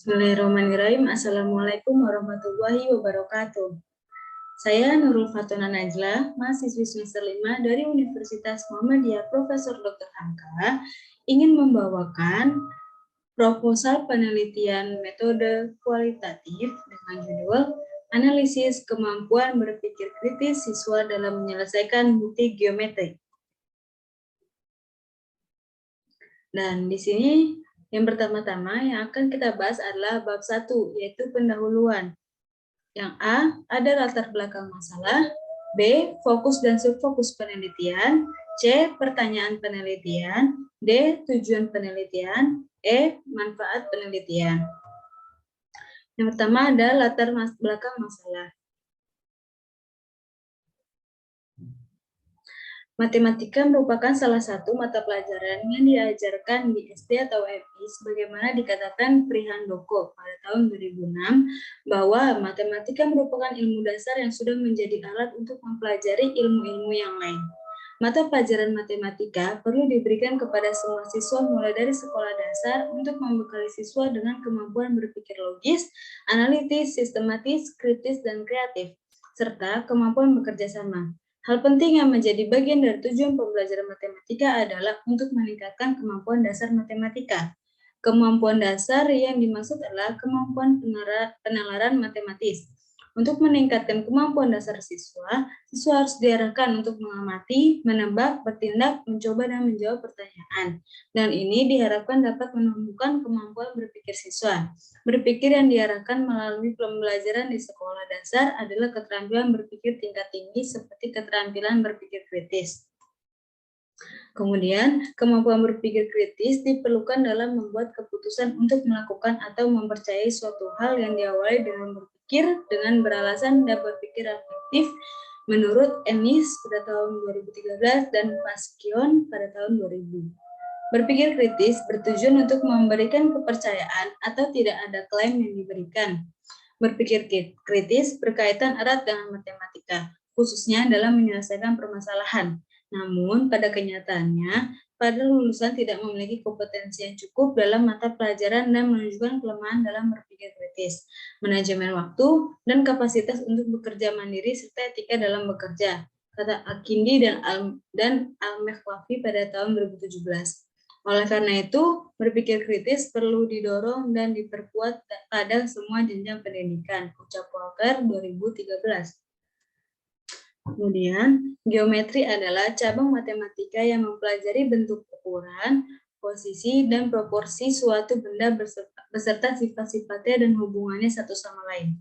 Bismillahirrahmanirrahim. Assalamualaikum warahmatullahi wabarakatuh. Saya Nurul Fatona Najla, mahasiswi semester 5 dari Universitas Muhammadiyah Profesor Dr. Hamka, ingin membawakan proposal penelitian metode kualitatif dengan judul Analisis Kemampuan Berpikir Kritis Siswa dalam Menyelesaikan Bukti Geometri. Dan di sini yang pertama-tama yang akan kita bahas adalah bab 1, yaitu pendahuluan. Yang A, ada latar belakang masalah. B, fokus dan subfokus penelitian. C, pertanyaan penelitian. D, tujuan penelitian. E, manfaat penelitian. Yang pertama ada latar belakang masalah. Matematika merupakan salah satu mata pelajaran yang diajarkan di SD atau MI sebagaimana dikatakan Prihandoko pada tahun 2006 bahwa matematika merupakan ilmu dasar yang sudah menjadi alat untuk mempelajari ilmu-ilmu yang lain. Mata pelajaran matematika perlu diberikan kepada semua siswa mulai dari sekolah dasar untuk membekali siswa dengan kemampuan berpikir logis, analitis, sistematis, kritis, dan kreatif, serta kemampuan bekerja sama. Hal penting yang menjadi bagian dari tujuan pembelajaran matematika adalah untuk meningkatkan kemampuan dasar matematika. Kemampuan dasar yang dimaksud adalah kemampuan penalaran matematis. Untuk meningkatkan kemampuan dasar siswa harus diarahkan untuk mengamati, menebak, bertindak, mencoba, dan menjawab pertanyaan. Dan ini diharapkan dapat menumbuhkan kemampuan berpikir siswa. Berpikir yang diarahkan melalui pembelajaran di sekolah dasar adalah keterampilan berpikir tingkat tinggi seperti keterampilan berpikir kritis. Kemudian, kemampuan berpikir kritis diperlukan dalam membuat keputusan untuk melakukan atau mempercayai suatu hal yang diawali dengan berpikir dengan beralasan dan berpikir reflektif menurut Ennis pada tahun 2013 dan Paskion pada tahun 2000. Berpikir kritis bertujuan untuk memberikan kepercayaan atau tidak ada klaim yang diberikan. Berpikir kritis berkaitan erat dengan matematika, khususnya dalam menyelesaikan permasalahan. Namun, pada kenyataannya, para lulusan tidak memiliki kompetensi yang cukup dalam mata pelajaran dan menunjukkan kelemahan dalam berpikir kritis, manajemen waktu, dan kapasitas untuk bekerja mandiri serta etika dalam bekerja, kata Akindi dan Al-Mekwafi pada tahun 2017. Oleh karena itu, berpikir kritis perlu didorong dan diperkuat pada semua jenjang pendidikan, ucap Walker 2013. Kemudian, geometri adalah cabang matematika yang mempelajari bentuk ukuran, posisi, dan proporsi suatu benda beserta sifat-sifatnya dan hubungannya satu sama lain.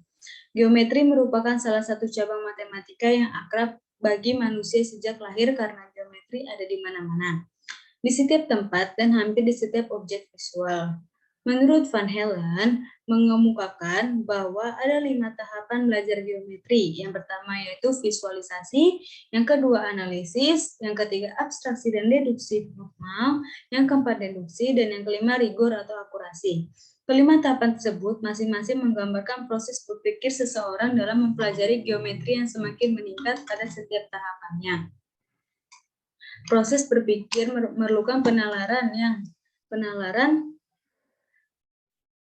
Geometri merupakan salah satu cabang matematika yang akrab bagi manusia sejak lahir karena geometri ada di mana-mana, di setiap tempat dan hampir di setiap objek visual. Menurut Van Helen, mengemukakan bahwa ada 5 tahapan belajar geometri. Yang pertama yaitu visualisasi, yang kedua analisis, yang ketiga abstraksi dan deduksi formal, yang keempat deduksi, dan yang kelima rigor atau akurasi. Kelima tahapan tersebut masing-masing menggambarkan proses berpikir seseorang dalam mempelajari geometri yang semakin meningkat pada setiap tahapannya. Proses berpikir memerlukan penalaran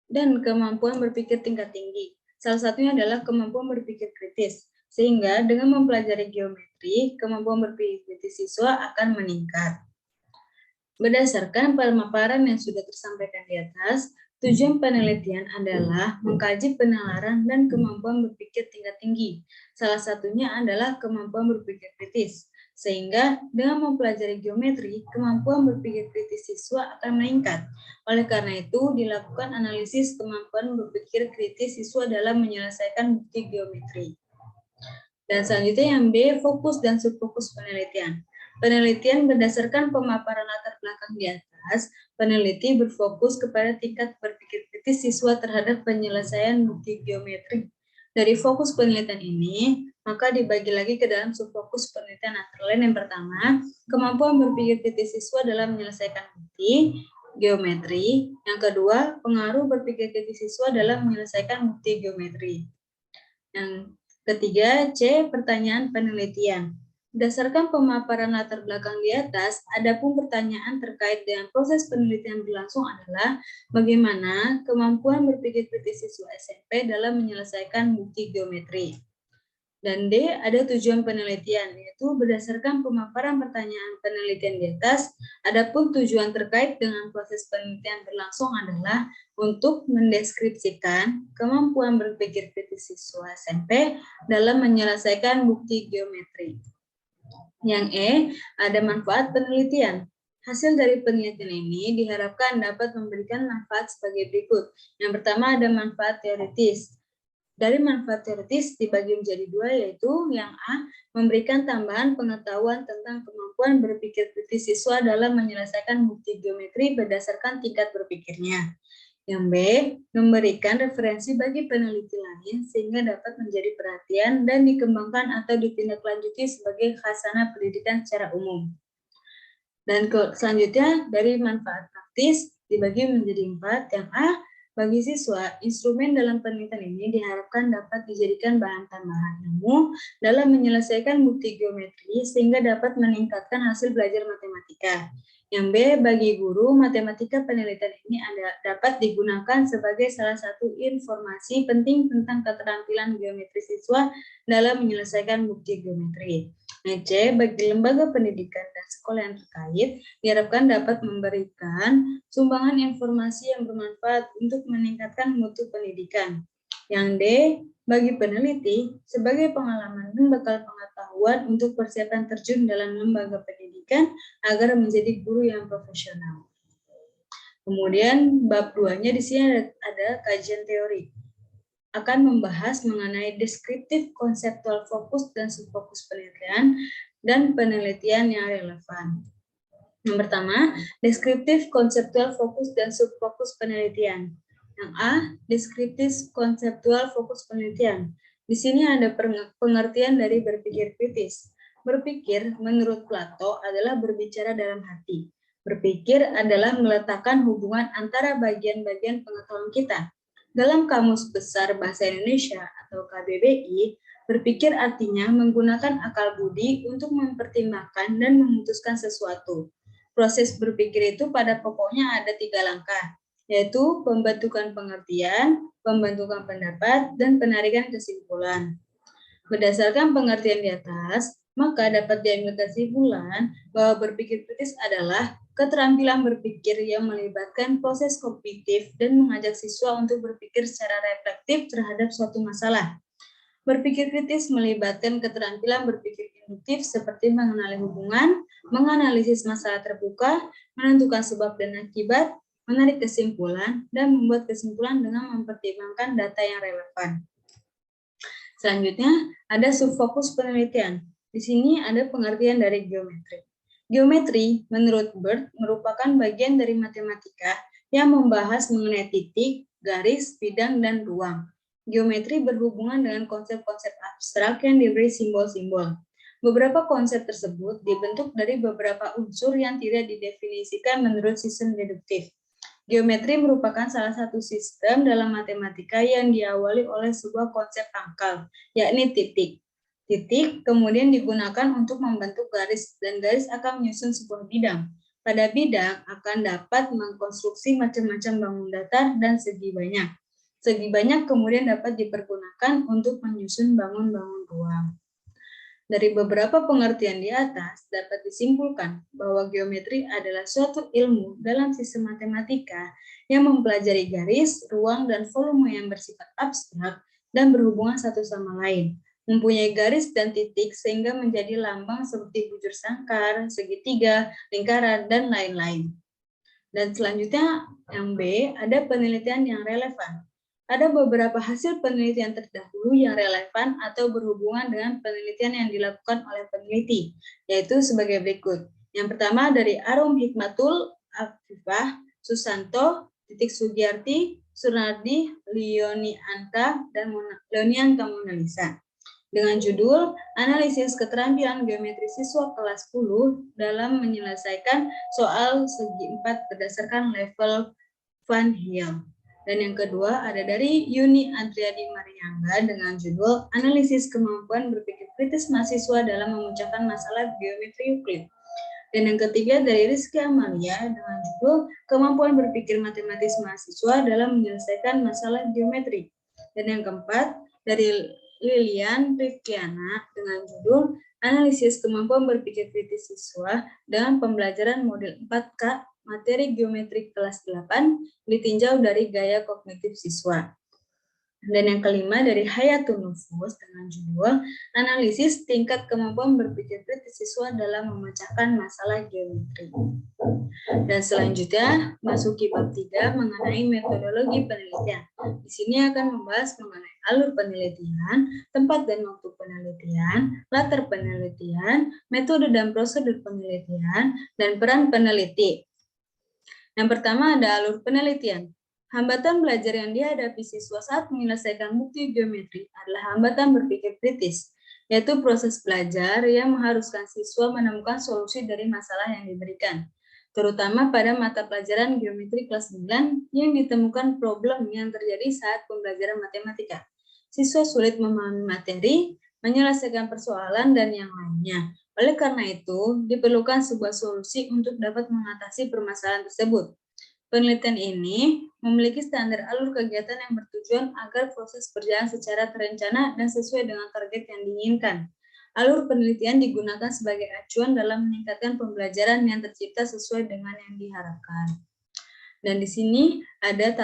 dan kemampuan berpikir tingkat tinggi. Salah satunya adalah kemampuan berpikir kritis. Sehingga dengan mempelajari geometri, kemampuan berpikir kritis siswa akan meningkat. Berdasarkan pemaparan yang sudah tersampaikan di atas, tujuan penelitian adalah mengkaji penalaran dan kemampuan berpikir tingkat tinggi. Salah satunya adalah kemampuan berpikir kritis. Sehingga dengan mempelajari geometri, kemampuan berpikir kritis siswa akan meningkat. Oleh karena itu, dilakukan analisis kemampuan berpikir kritis siswa dalam menyelesaikan bukti geometri. Dan selanjutnya yang B, fokus dan subfokus penelitian. Penelitian berdasarkan pemaparan latar belakang di atas, peneliti berfokus kepada tingkat berpikir kritis siswa terhadap penyelesaian bukti geometri. Dari fokus penelitian ini, maka dibagi lagi ke dalam subfokus penelitian antara lain. Yang pertama, kemampuan berpikir kritis siswa dalam menyelesaikan bukti geometri. Yang kedua, pengaruh berpikir kritis siswa dalam menyelesaikan bukti geometri. Yang ketiga, C, pertanyaan penelitian. Berdasarkan pemaparan latar belakang di atas, adapun pertanyaan terkait dengan proses penelitian berlangsung adalah bagaimana kemampuan berpikir kritis siswa SMP dalam menyelesaikan bukti geometri. Dan D, ada tujuan penelitian, yaitu berdasarkan pemaparan pertanyaan penelitian di atas, adapun tujuan terkait dengan proses penelitian berlangsung adalah untuk mendeskripsikan kemampuan berpikir kritis siswa SMP dalam menyelesaikan bukti geometri. Yang E, ada manfaat penelitian. Hasil dari penelitian ini diharapkan dapat memberikan manfaat sebagai berikut. Yang pertama ada manfaat teoritis. Dari manfaat teoritis dibagi menjadi dua, yaitu yang A, memberikan tambahan pengetahuan tentang kemampuan berpikir kritis siswa dalam menyelesaikan bukti geometri berdasarkan tingkat berpikirnya. Yang B, memberikan referensi bagi peneliti lain sehingga dapat menjadi perhatian dan dikembangkan atau ditindaklanjuti sebagai khasanah pendidikan secara umum. Dan selanjutnya dari manfaat praktis dibagi menjadi 4. Yang A, bagi siswa, instrumen dalam penelitian ini diharapkan dapat dijadikan bahan tambahan ilmu dalam menyelesaikan bukti geometri sehingga dapat meningkatkan hasil belajar matematika. Yang B, bagi guru, matematika penelitian ini dapat digunakan sebagai salah satu informasi penting tentang keterampilan geometri siswa dalam menyelesaikan bukti geometri. Yang C, bagi lembaga pendidikan dan sekolah yang terkait, diharapkan dapat memberikan sumbangan informasi yang bermanfaat untuk meningkatkan mutu pendidikan. Yang D, bagi peneliti, sebagai pengalaman dan bekal pengetahuan untuk persiapan terjun dalam lembaga pendidikan agar menjadi guru yang profesional. Kemudian bab 2-nya di sini ada kajian teori. Akan membahas mengenai deskriptif konseptual fokus dan subfokus penelitian dan penelitian yang relevan. Yang pertama, deskriptif konseptual fokus dan subfokus penelitian. Yang A, deskriptif konseptual fokus penelitian. Di sini ada pengertian dari berpikir kritis. Berpikir menurut Plato adalah berbicara dalam hati. Berpikir adalah meletakkan hubungan antara bagian-bagian pengetahuan kita. Dalam Kamus Besar Bahasa Indonesia atau KBBI, berpikir artinya menggunakan akal budi untuk mempertimbangkan dan memutuskan sesuatu. Proses berpikir itu pada pokoknya ada 3 langkah, yaitu pembentukan pengertian, pembentukan pendapat, dan penarikan kesimpulan. Berdasarkan pengertian di atas, maka dapat diambil kesimpulan bahwa berpikir kritis adalah keterampilan berpikir yang melibatkan proses kognitif dan mengajak siswa untuk berpikir secara reflektif terhadap suatu masalah. Berpikir kritis melibatkan keterampilan berpikir induktif seperti mengenali hubungan, menganalisis masalah terbuka, menentukan sebab dan akibat, menarik kesimpulan, dan membuat kesimpulan dengan mempertimbangkan data yang relevan. Selanjutnya, ada subfokus penelitian. Di sini ada pengertian dari geometri. Geometri, menurut Bird, merupakan bagian dari matematika yang membahas mengenai titik, garis, bidang, dan ruang. Geometri berhubungan dengan konsep-konsep abstrak yang diberi simbol-simbol. Beberapa konsep tersebut dibentuk dari beberapa unsur yang tidak didefinisikan menurut sistem deduktif. Geometri merupakan salah satu sistem dalam matematika yang diawali oleh sebuah konsep pangkal, yakni titik. Titik kemudian digunakan untuk membentuk garis, dan garis akan menyusun sebuah bidang. Pada bidang akan dapat mengkonstruksi macam-macam bangun datar dan segi banyak. Segi banyak kemudian dapat dipergunakan untuk menyusun bangun-bangun ruang. Dari beberapa pengertian di atas, dapat disimpulkan bahwa geometri adalah suatu ilmu dalam sistem matematika yang mempelajari garis, ruang, dan volume yang bersifat abstrak dan berhubungan satu sama lain. Mempunyai garis dan titik sehingga menjadi lambang seperti bujur sangkar, segitiga, lingkaran, dan lain-lain. Dan selanjutnya yang B, ada penelitian yang relevan. Ada beberapa hasil penelitian terdahulu yang relevan atau berhubungan dengan penelitian yang dilakukan oleh peneliti, yaitu sebagai berikut. Yang pertama dari Arum Hikmatul Afifah, Susanto, Titik Sugiyarti, Sunardi, Leoni Anta, dan Leonianta Monalisa. Dengan judul Analisis Keterampilan Geometri Siswa Kelas 10 dalam menyelesaikan soal segi 4 berdasarkan level Van Hiel. Dan yang kedua ada dari Yuni Adriani Mariangga dengan judul Analisis Kemampuan Berpikir kritis mahasiswa dalam memecahkan masalah geometri Euclid. Dan yang ketiga dari Rizky Amalia dengan judul Kemampuan Berpikir Matematis Mahasiswa dalam Menyelesaikan Masalah Geometri. Dan yang keempat dari Lilian Rifkiana dengan judul Analisis Kemampuan Berpikir Kritis Siswa dalam Pembelajaran Model 4K Materi Geometri Kelas 8 ditinjau dari gaya kognitif siswa. Dan yang kelima dari Hayatun Nufus dengan judul Analisis Tingkat Kemampuan Berpikir Kritis Siswa dalam Memecahkan Masalah Geometri. Dan selanjutnya masuki bab 3 mengenai metodologi penelitian. Di sini akan membahas mengenai alur penelitian, tempat dan waktu penelitian, latar penelitian, metode dan prosedur penelitian, dan peran peneliti. Yang pertama ada alur penelitian. Hambatan belajar yang dihadapi siswa saat menyelesaikan bukti geometri adalah hambatan berpikir kritis, yaitu proses belajar yang mengharuskan siswa menemukan solusi dari masalah yang diberikan, terutama pada mata pelajaran geometri kelas 9 yang ditemukan problem yang terjadi saat pembelajaran matematika. Siswa sulit memahami materi, menyelesaikan persoalan, dan yang lainnya. Oleh karena itu, diperlukan sebuah solusi untuk dapat mengatasi permasalahan tersebut. Penelitian ini memiliki standar alur kegiatan yang bertujuan agar proses berjalan secara terencana dan sesuai dengan target yang diinginkan. Alur penelitian digunakan sebagai acuan dalam meningkatkan pembelajaran yang tercipta sesuai dengan yang diharapkan. Dan di sini ada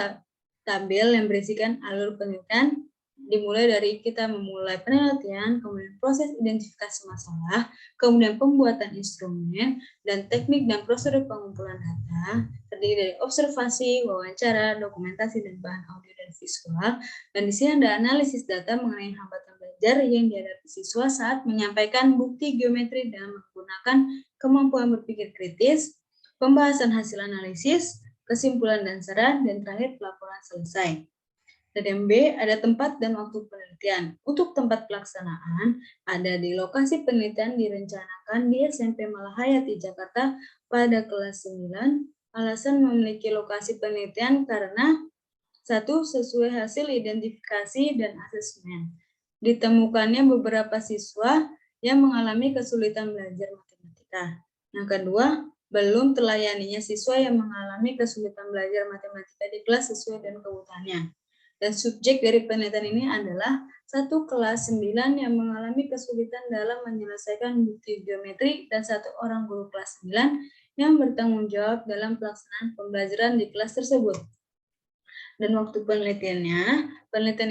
tabel yang berisikan alur penelitian, dimulai dari kita memulai penelitian, kemudian proses identifikasi masalah, kemudian pembuatan instrumen, dan teknik dan prosedur pengumpulan data, terdiri dari observasi, wawancara, dokumentasi, dan bahan audio dan visual. Dan di sini ada analisis data mengenai hambatan belajar yang dihadapi siswa saat menyampaikan bukti geometri dengan menggunakan kemampuan berpikir kritis, pembahasan hasil analisis, kesimpulan dan saran, dan terakhir pelaporan selesai. Dan yang B, ada tempat dan waktu penelitian. Untuk tempat pelaksanaan, ada di lokasi penelitian direncanakan di SMP Malahayati, Jakarta pada kelas 9. Alasan memiliki lokasi penelitian karena 1. Sesuai hasil identifikasi dan asesmen. Ditemukannya beberapa siswa yang mengalami kesulitan belajar matematika. Yang kedua, belum terlayaninya siswa yang mengalami kesulitan belajar matematika di kelas sesuai dengan kebutuhannya. Dan subjek dari penelitian ini adalah 1 kelas 9 yang mengalami kesulitan dalam menyelesaikan bukti geometri dan 1 orang guru kelas 9 yang bertanggung jawab dalam pelaksanaan pembelajaran di kelas tersebut. Dan waktu penelitian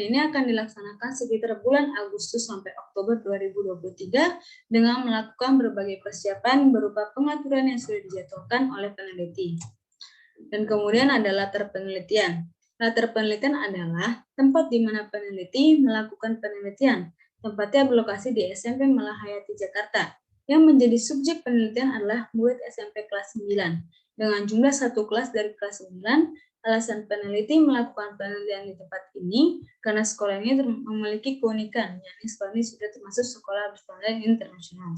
ini akan dilaksanakan sekitar bulan Agustus sampai Oktober 2023 dengan melakukan berbagai persiapan berupa pengaturan yang sudah dijadwalkan oleh peneliti. Dan kemudian ada latar penelitian. Latar penelitian adalah tempat di mana peneliti melakukan penelitian. Tempatnya berlokasi di SMP Malahayati, Jakarta. Yang menjadi subjek penelitian adalah murid SMP kelas 9. Dengan jumlah 1 kelas dari kelas 9, alasan peneliti melakukan penelitian di tempat ini karena sekolah ini memiliki keunikan, yakni sekolah ini sudah termasuk sekolah berstandar internasional.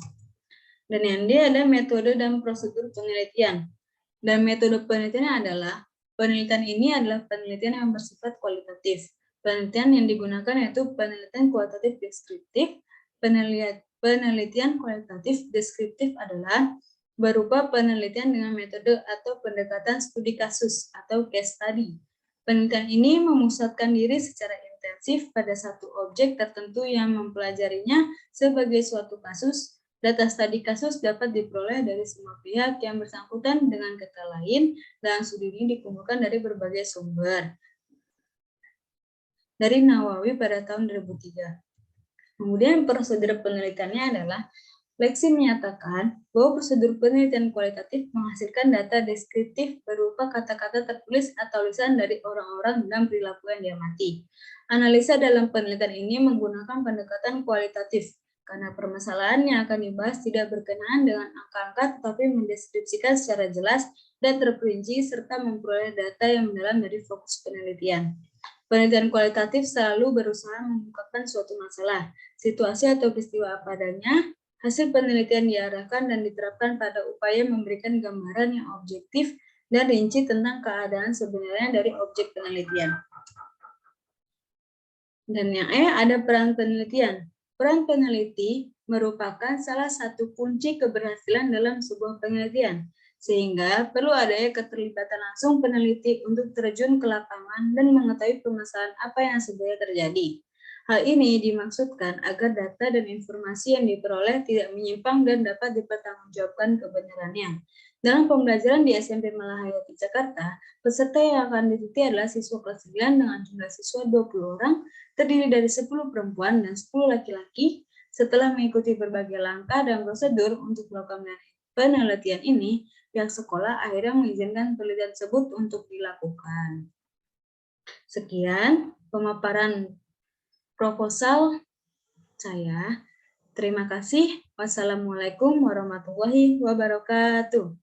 Dan yang D ada metode dan prosedur penelitian. Dan metode penelitian adalah penelitian ini adalah penelitian yang bersifat kualitatif. Penelitian yang digunakan yaitu penelitian kualitatif deskriptif. Penelitian kualitatif deskriptif adalah berupa penelitian dengan metode atau pendekatan studi kasus atau case study. Penelitian ini memusatkan diri secara intensif pada satu objek tertentu yang mempelajarinya sebagai suatu kasus. Data studi kasus dapat diperoleh dari semua pihak yang bersangkutan dengan kata lain, dan studi ini dikumpulkan dari berbagai sumber. Dari Nawawi pada tahun 2003. Kemudian prosedur penelitiannya adalah Lexi menyatakan bahwa prosedur penelitian kualitatif menghasilkan data deskriptif berupa kata-kata tertulis atau lisan dari orang-orang dan perilaku yang diamati. Analisa dalam penelitian ini menggunakan pendekatan kualitatif, karena permasalahan yang akan dibahas tidak berkenaan dengan angka-angka tetapi mendeskripsikan secara jelas dan terperinci serta memperoleh data yang mendalam dari fokus penelitian. Penelitian kualitatif selalu berusaha mengungkapkan suatu masalah, situasi atau peristiwa apa adanya. Hasil penelitian diarahkan dan diterapkan pada upaya memberikan gambaran yang objektif dan rinci tentang keadaan sebenarnya dari objek penelitian. Dan yang E ada peran penelitian. Peran peneliti merupakan salah satu kunci keberhasilan dalam sebuah penelitian, sehingga perlu adanya keterlibatan langsung peneliti untuk terjun ke lapangan dan mengetahui permasalahan apa yang sebenarnya terjadi. Hal ini dimaksudkan agar data dan informasi yang diperoleh tidak menyimpang dan dapat dipertanggungjawabkan kebenarannya. Dalam pembelajaran di SMP Malahayati Jakarta, peserta yang akan diteliti adalah siswa kelas 9 dengan jumlah siswa 20 orang, terdiri dari 10 perempuan dan 10 laki-laki. Setelah mengikuti berbagai langkah dan prosedur untuk melakukan penelitian ini, pihak sekolah akhirnya mengizinkan penelitian tersebut untuk dilakukan. Sekian pemaparan proposal saya. Terima kasih. Wassalamualaikum warahmatullahi wabarakatuh.